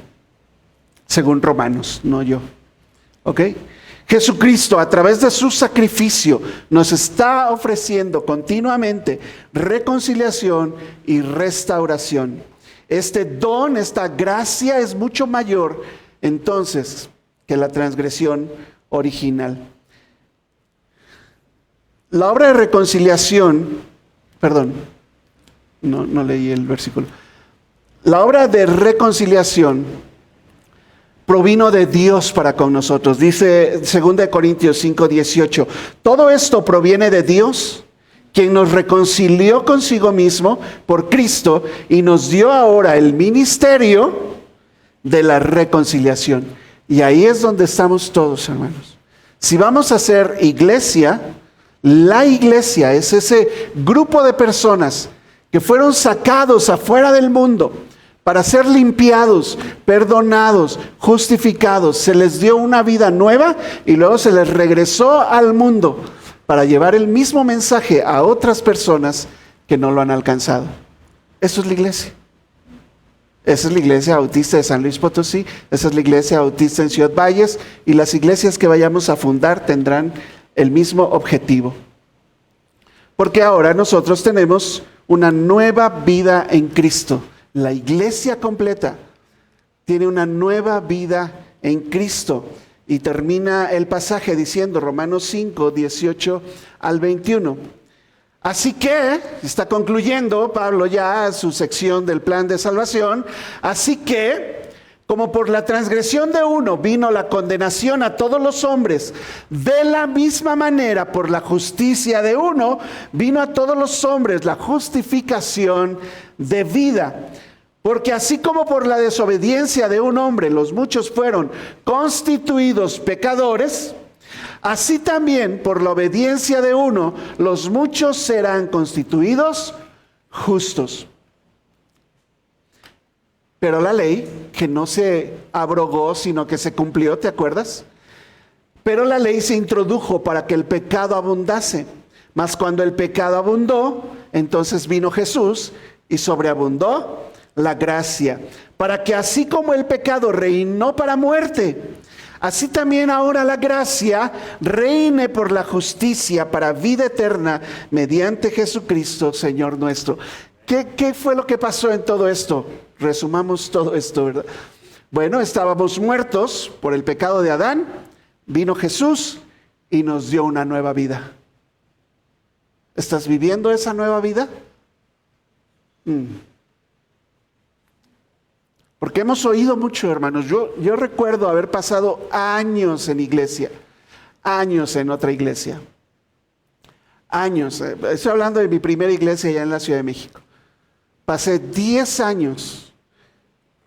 Según Romanos, no yo. ¿Ok? Jesucristo, a través de su sacrificio, nos está ofreciendo continuamente reconciliación y restauración. Este don, esta gracia es mucho mayor, entonces, que la transgresión original. La obra de reconciliación, no leí el versículo. La obra de reconciliación provino de Dios para con nosotros. Dice 2 Corintios 5:18. Todo esto proviene de Dios, quien nos reconcilió consigo mismo por Cristo y nos dio ahora el ministerio de la reconciliación. Y ahí es donde estamos todos, hermanos. Si vamos a ser iglesia, la iglesia es ese grupo de personas que fueron sacados afuera del mundo para ser limpiados, perdonados, justificados. Se les dio una vida nueva y luego se les regresó al mundo para llevar el mismo mensaje a otras personas que no lo han alcanzado. Eso es la iglesia. Esa es la iglesia bautista de San Luis Potosí, esa es la iglesia bautista en Ciudad Valles, y las iglesias que vayamos a fundar tendrán el mismo objetivo. Porque ahora nosotros tenemos una nueva vida en Cristo. La iglesia completa tiene una nueva vida en Cristo. Y termina el pasaje diciendo, Romanos 5, 18 al 21. Así que, está concluyendo Pablo ya su sección del plan de salvación, así que, como por la transgresión de uno vino la condenación a todos los hombres, de la misma manera por la justicia de uno vino a todos los hombres la justificación de vida. Porque así como por la desobediencia de un hombre los muchos fueron constituidos pecadores, así también por la obediencia de uno los muchos serán constituidos justos. Pero la ley, que no se abrogó, sino que se cumplió, ¿te acuerdas? Pero la ley se introdujo para que el pecado abundase. Mas cuando el pecado abundó, entonces vino Jesús y sobreabundó la gracia, para que así como el pecado reinó para muerte, así también ahora la gracia reine por la justicia para vida eterna mediante Jesucristo, Señor nuestro. ¿Qué fue lo que pasó en todo esto? Resumamos todo esto, ¿verdad? Bueno, estábamos muertos por el pecado de Adán, vino Jesús y nos dio una nueva vida. ¿Estás viviendo esa nueva vida? Porque hemos oído mucho, hermanos. Yo recuerdo haber pasado años en iglesia, años en otra iglesia. Años. Estoy hablando de mi primera iglesia allá en la Ciudad de México. Pasé 10 años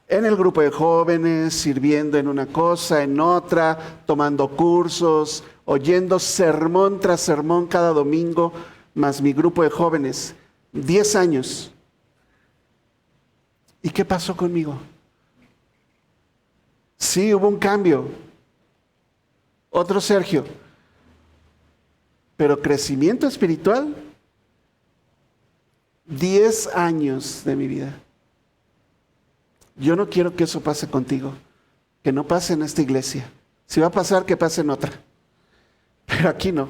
en el grupo de jóvenes, sirviendo en una cosa, en otra, tomando cursos, oyendo sermón tras sermón cada domingo, más mi grupo de jóvenes. 10 años. ¿Y qué pasó conmigo? Sí, hubo un cambio. Otro Sergio. Pero crecimiento espiritual, 10 años de mi vida. Yo no quiero que eso pase contigo, que no pase en esta iglesia. Si va a pasar, que pase en otra. Pero aquí no.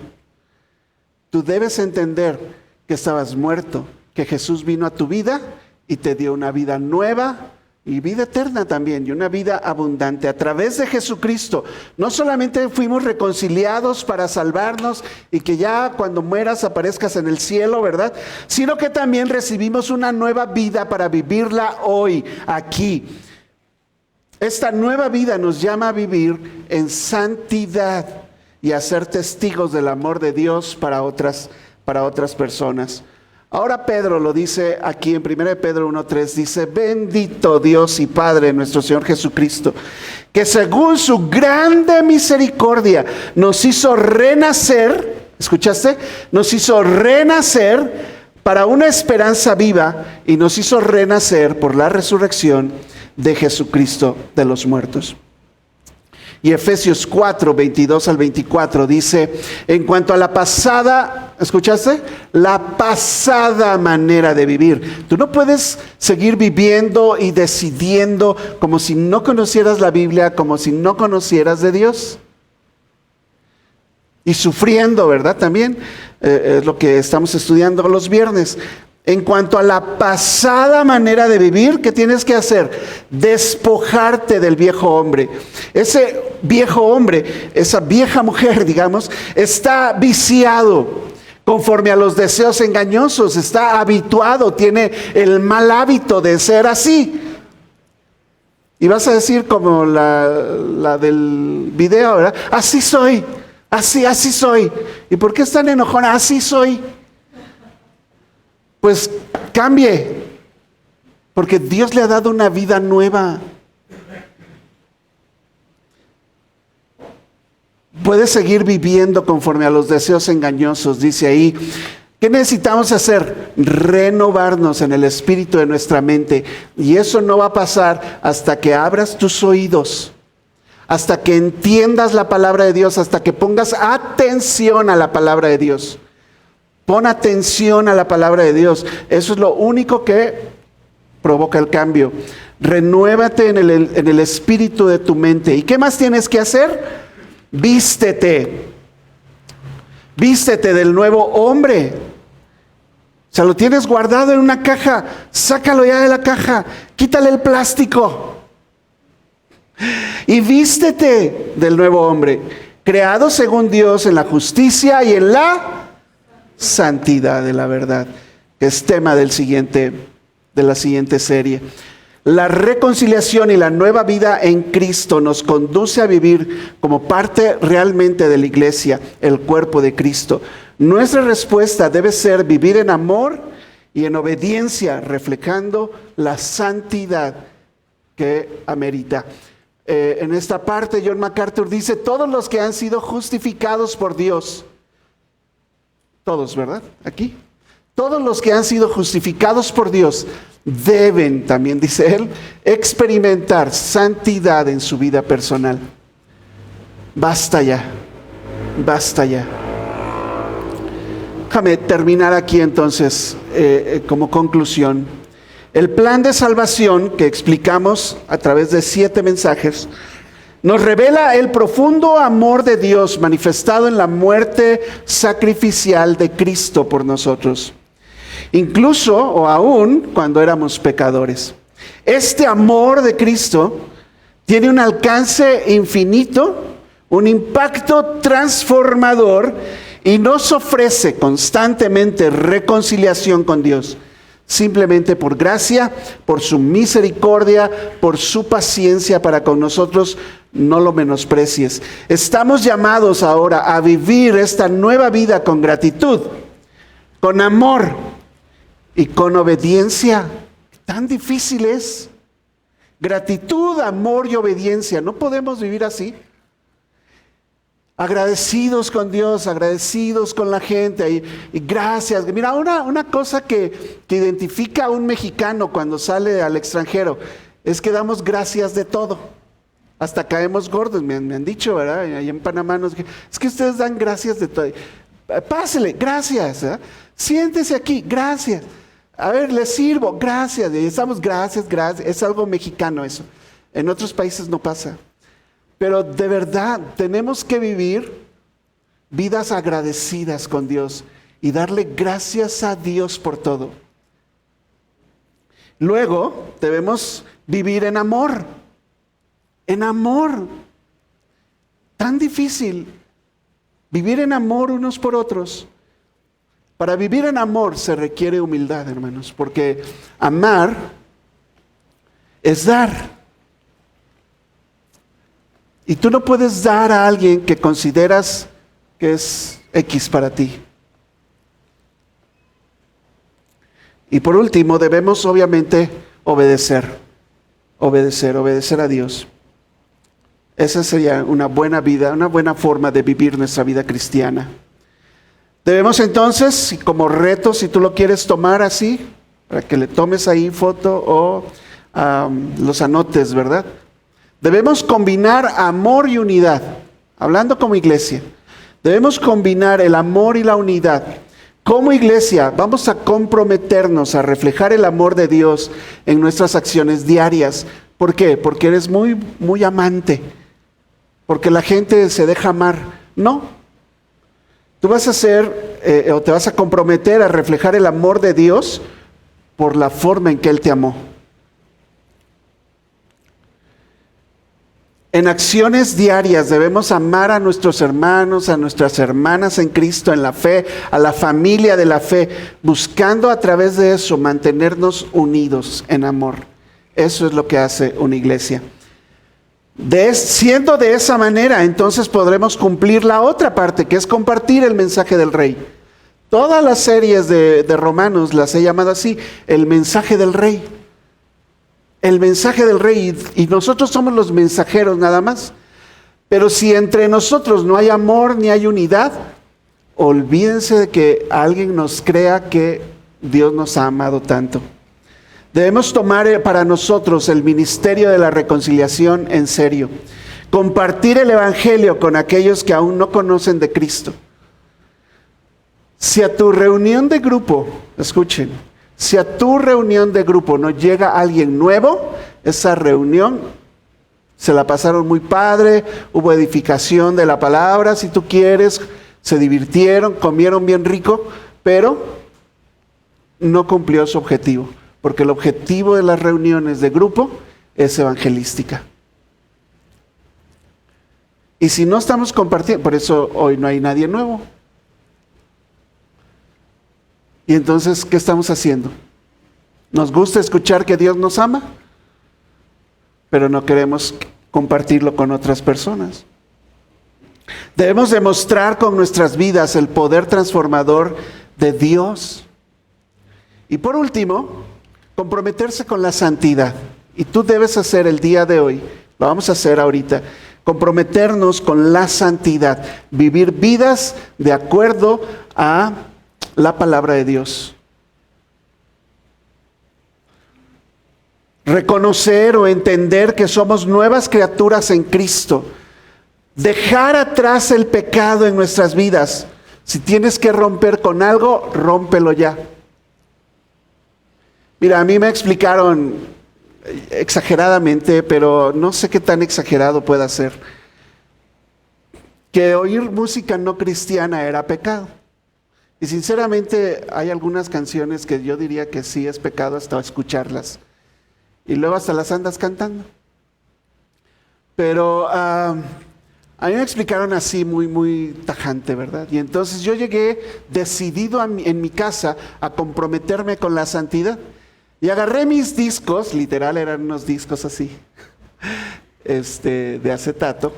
Tú debes entender que estabas muerto, que Jesús vino a tu vida y te dio una vida nueva y vida eterna también, y una vida abundante a través de Jesucristo. No solamente fuimos reconciliados para salvarnos y que ya cuando mueras aparezcas en el cielo, ¿verdad? Sino que también recibimos una nueva vida para vivirla hoy, aquí. Esta nueva vida nos llama a vivir en santidad y a ser testigos del amor de Dios para otras personas. Ahora Pedro lo dice aquí en 1 Pedro 1:3, dice: bendito Dios y Padre nuestro Señor Jesucristo, que según su grande misericordia nos hizo renacer, ¿escuchaste? Nos hizo renacer para una esperanza viva y nos hizo renacer por la resurrección de Jesucristo de los muertos. Y Efesios 4, 22 al 24 dice: en cuanto a la pasada, ¿escuchaste? La pasada manera de vivir. Tú no puedes seguir viviendo y decidiendo como si no conocieras la Biblia, como si no conocieras de Dios. Y sufriendo, ¿verdad? También es lo que estamos estudiando los viernes. En cuanto a la pasada manera de vivir, ¿qué tienes que hacer? Despojarte del viejo hombre. Ese viejo hombre, esa vieja mujer, digamos, está viciado conforme a los deseos engañosos, está habituado, tiene el mal hábito de ser así. Y vas a decir como la del video, ¿verdad? Así soy, así soy. ¿Y por qué están enojona? Así soy. Pues cambie, porque Dios le ha dado una vida nueva. Puede seguir viviendo conforme a los deseos engañosos, dice ahí. ¿Qué necesitamos hacer? Renovarnos en el espíritu de nuestra mente. Y eso no va a pasar hasta que abras tus oídos, hasta que entiendas la palabra de Dios, hasta que pongas atención a la palabra de Dios. Pon atención a la palabra de Dios. Eso es lo único que provoca el cambio. Renuévate en el espíritu de tu mente. ¿Y qué más tienes que hacer? Vístete. Vístete del nuevo hombre. O sea, lo tienes guardado en una caja. Sácalo ya de la caja. Quítale el plástico. Y vístete del nuevo hombre, creado según Dios en la justicia y en la santidad de la verdad, que es tema de la siguiente serie. La reconciliación y la nueva vida en Cristo nos conduce a vivir como parte realmente de la iglesia, el cuerpo de Cristo. Nuestra respuesta debe ser vivir en amor y en obediencia, reflejando la santidad que amerita. En esta parte John MacArthur dice: todos los que han sido justificados por Dios, todos, ¿verdad? Aquí. Todos los que han sido justificados por Dios deben, también dice él, experimentar santidad en su vida personal. Basta ya. Basta ya. Déjame terminar aquí entonces como conclusión. El plan de salvación que explicamos a través de 7 mensajes nos revela el profundo amor de Dios manifestado en la muerte sacrificial de Cristo por nosotros, incluso o aún cuando éramos pecadores. Este amor de Cristo tiene un alcance infinito, un impacto transformador y nos ofrece constantemente reconciliación con Dios. Simplemente por gracia, por su misericordia, por su paciencia para con nosotros, no lo menosprecies. Estamos llamados ahora a vivir esta nueva vida con gratitud, con amor y con obediencia. Tan difícil es. Gratitud, amor y obediencia. No podemos vivir así. Agradecidos con Dios, agradecidos con la gente y gracias. Mira, una cosa que identifica a un mexicano cuando sale al extranjero es que damos gracias de todo. Hasta caemos gordos, me han dicho, ¿verdad? Ahí en Panamá es que ustedes dan gracias de todo. Pásele, gracias. ¿Eh? Siéntese aquí, gracias. A ver, le sirvo, gracias. Y estamos, gracias. Es algo mexicano eso. En otros países no pasa. Pero de verdad, tenemos que vivir vidas agradecidas con Dios y darle gracias a Dios por todo. Luego, debemos vivir en amor. En amor. Tan difícil vivir en amor unos por otros. Para vivir en amor se requiere humildad, hermanos, porque amar es dar. Y tú no puedes dar a alguien que consideras que es X para ti. Y por último, debemos obviamente obedecer a Dios. Esa sería una buena vida, una buena forma de vivir nuestra vida cristiana. Debemos entonces, como reto, si tú lo quieres tomar así, para que le tomes ahí foto o los anotes, ¿verdad? Debemos combinar amor y unidad, hablando como iglesia. Debemos combinar el amor y la unidad. Como iglesia vamos a comprometernos a reflejar el amor de Dios en nuestras acciones diarias. ¿Por qué? Porque eres muy, muy amante. Porque la gente se deja amar. No. Tú vas a o te vas a comprometer a reflejar el amor de Dios por la forma en que Él te amó. En acciones diarias debemos amar a nuestros hermanos, a nuestras hermanas en Cristo, en la fe, a la familia de la fe, buscando a través de eso mantenernos unidos en amor. Eso es lo que hace una iglesia. Siendo de esa manera, entonces podremos cumplir la otra parte, que es compartir el mensaje del Rey. Todas las series de Romanos las he llamado así, el mensaje del Rey. El mensaje del Rey, y nosotros somos los mensajeros nada más. Pero si entre nosotros no hay amor ni hay unidad, olvídense de que alguien nos crea que Dios nos ha amado tanto. Debemos tomar para nosotros el ministerio de la reconciliación en serio. Compartir el evangelio con aquellos que aún no conocen de Cristo. Si a tu reunión de grupo, escuchen, si a tu reunión de grupo no llega alguien nuevo, esa reunión se la pasaron muy padre, hubo edificación de la palabra, si tú quieres, se divirtieron, comieron bien rico, pero no cumplió su objetivo, porque el objetivo de las reuniones de grupo es evangelística. Y si no estamos compartiendo, por eso hoy no hay nadie nuevo. Y entonces, ¿qué estamos haciendo? Nos gusta escuchar que Dios nos ama, pero no queremos compartirlo con otras personas. Debemos demostrar con nuestras vidas el poder transformador de Dios. Y por último, comprometerse con la santidad. Y tú debes hacer el día de hoy, lo vamos a hacer ahorita, comprometernos con la santidad, vivir vidas de acuerdo a la palabra de Dios. Reconocer o entender que somos nuevas criaturas en Cristo. Dejar atrás el pecado en nuestras vidas. Si tienes que romper con algo, rómpelo ya. Mira, a mí me explicaron exageradamente, pero no sé qué tan exagerado pueda ser, que oír música no cristiana era pecado. Y sinceramente hay algunas canciones que yo diría que sí es pecado hasta escucharlas. Y luego hasta las andas cantando. Pero a mí me explicaron así muy, muy tajante, ¿verdad? Y entonces yo llegué decidido en mi casa a comprometerme con la santidad. Y agarré mis discos, literal eran unos discos así, de acetato.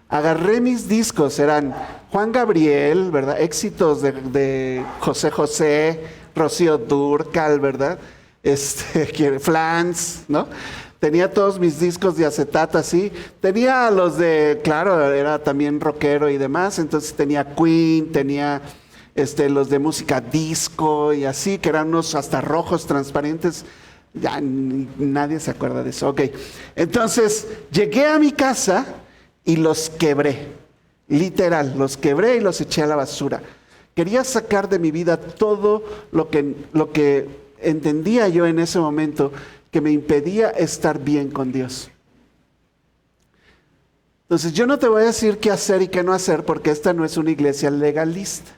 Agarré mis discos, eran Juan Gabriel, ¿verdad? Éxitos de José José, Rocío Dúrcal, ¿verdad? Flans, ¿no? Tenía todos mis discos de acetato así. Tenía los claro, era también rockero y demás, entonces tenía Queen, tenía los de música disco y así, que eran unos hasta rojos transparentes. Ya nadie se acuerda de eso. Ok, entonces llegué a mi casa y los quebré, literal, los quebré y los eché a la basura. Quería sacar de mi vida todo lo que entendía yo en ese momento que me impedía estar bien con Dios. Entonces yo no te voy a decir qué hacer y qué no hacer, porque esta no es una iglesia legalista.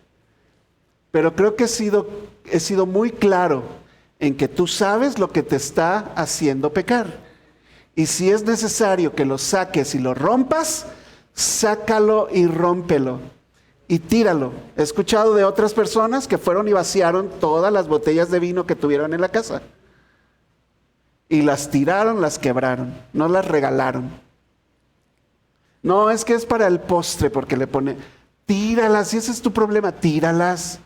Pero creo que he sido muy claro en que tú sabes lo que te está haciendo pecar. Y si es necesario que lo saques y lo rompas, sácalo y rómpelo y tíralo. He escuchado de otras personas que fueron y vaciaron todas las botellas de vino que tuvieron en la casa. Y las tiraron, las quebraron, no las regalaron. No, es que es para el postre, porque le pone, tíralas, si ese es tu problema, tíralas.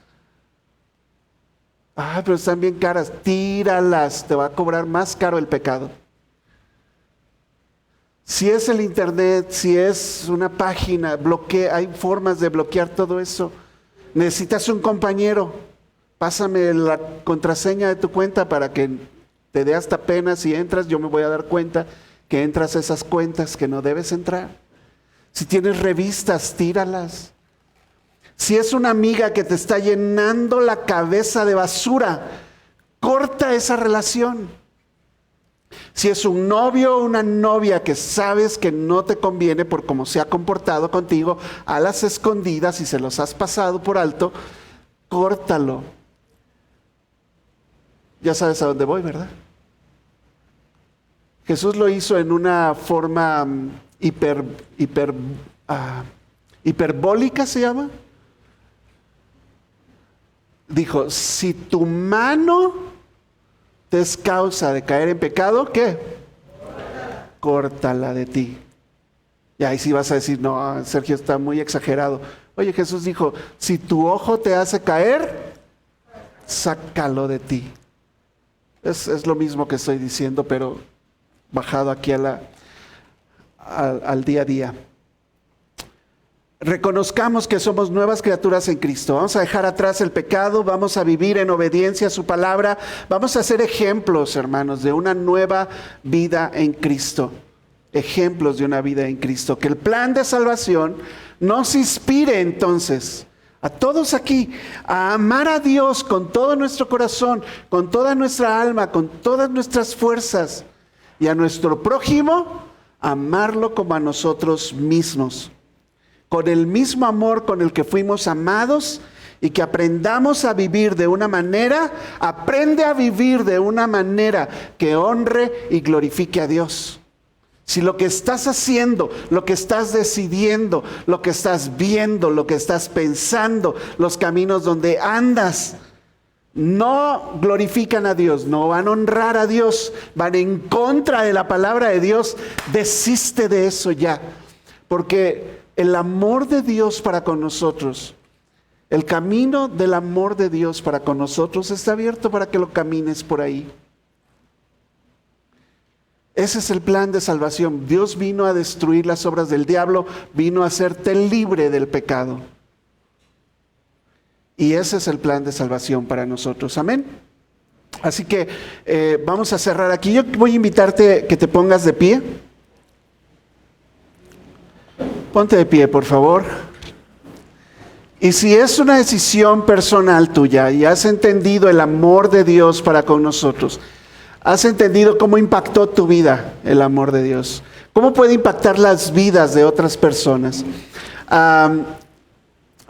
Ay, pero están bien caras, tíralas, te va a cobrar más caro el pecado. Si es el internet, si es una página, hay formas de bloquear todo eso. Necesitas un compañero, pásame la contraseña de tu cuenta para que te dé hasta pena si entras, yo me voy a dar cuenta que entras a esas cuentas que no debes entrar. Si tienes revistas, tíralas. Si es una amiga que te está llenando la cabeza de basura, corta esa relación. Si es un novio o una novia que sabes que no te conviene por cómo se ha comportado contigo, a las escondidas y se los has pasado por alto, córtalo. Ya sabes a dónde voy, ¿verdad? Jesús lo hizo en una forma hiperbólica, ¿se llama? Dijo, si tu mano te es causa de caer en pecado, ¿qué? Córtala de ti. Y ahí sí vas a decir, no, Sergio está muy exagerado. Oye, Jesús dijo, si tu ojo te hace caer, sácalo de ti. Es lo mismo que estoy diciendo, pero bajado aquí al día a día. Reconozcamos que somos nuevas criaturas en Cristo. Vamos a dejar atrás el pecado, vamos a vivir en obediencia a su palabra, vamos a ser ejemplos, hermanos, de una nueva vida en Cristo. Ejemplos de una vida en Cristo. Que el plan de salvación nos inspire entonces a todos aquí a amar a Dios con todo nuestro corazón, con toda nuestra alma, con todas nuestras fuerzas, y a nuestro prójimo amarlo como a nosotros mismos, con el mismo amor con el que fuimos amados, y que aprendamos a vivir de una manera, aprende a vivir de una manera que honre y glorifique a Dios. Si lo que estás haciendo, lo que estás decidiendo, lo que estás viendo, lo que estás pensando, los caminos donde andas, no glorifican a Dios, no van a honrar a Dios, van en contra de la palabra de Dios, desiste de eso ya. Porque el amor de Dios para con nosotros, el camino del amor de Dios para con nosotros está abierto para que lo camines por ahí. Ese es el plan de salvación. Dios vino a destruir las obras del diablo, vino a hacerte libre del pecado. Y ese es el plan de salvación para nosotros. Amén. Así que vamos a cerrar aquí. Yo voy a invitarte que te pongas de pie. Ponte de pie, por favor. Y si es una decisión personal tuya y has entendido el amor de Dios para con nosotros, has entendido cómo impactó tu vida el amor de Dios, cómo puede impactar las vidas de otras personas.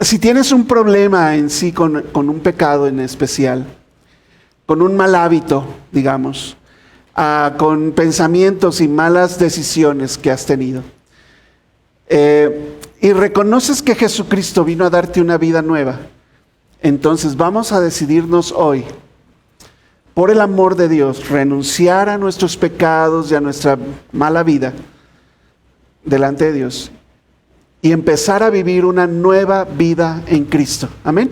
Si tienes un problema en sí con un pecado en especial, con un mal hábito, digamos, con pensamientos y malas decisiones que has tenido, y reconoces que Jesucristo vino a darte una vida nueva, entonces vamos a decidirnos hoy, por el amor de Dios, renunciar a nuestros pecados y a nuestra mala vida delante de Dios y empezar a vivir una nueva vida en Cristo. Amén.